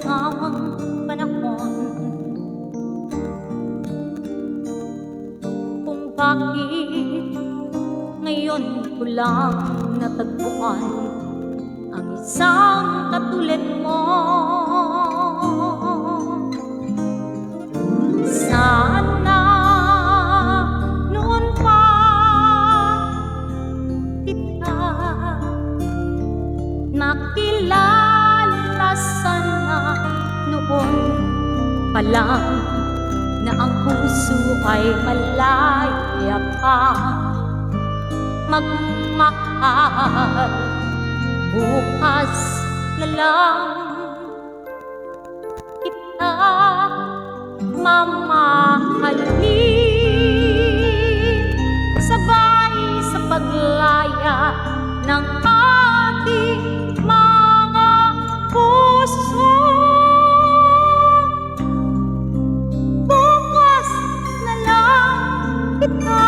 tamang panahon kung bakit ngayon ko lang natagpuan ang isang katulad mo. Sana noon pa kita nakilala, sana noon pa lang na ang puso ay malaya pa magmahal. Bukas na lang kita mamahalin, sabay sa paglaya ng ating mga puso. Bukas na lang kita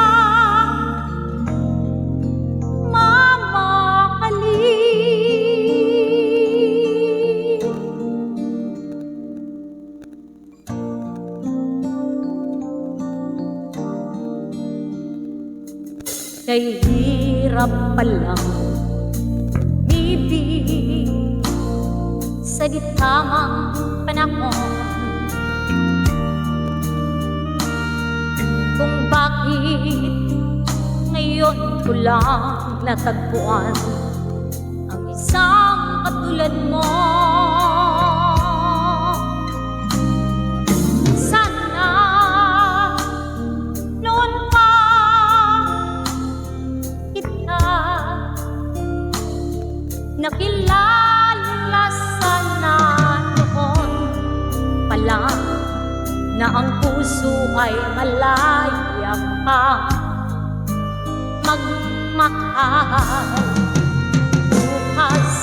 kay hirap palang umibig sa di tamang panahon, kung bakit ngayon ko lang natagpuan ang isang katulad mo. Nakilala, sana noon pa lang na ang puso ay malaya pa magmahal. Bukas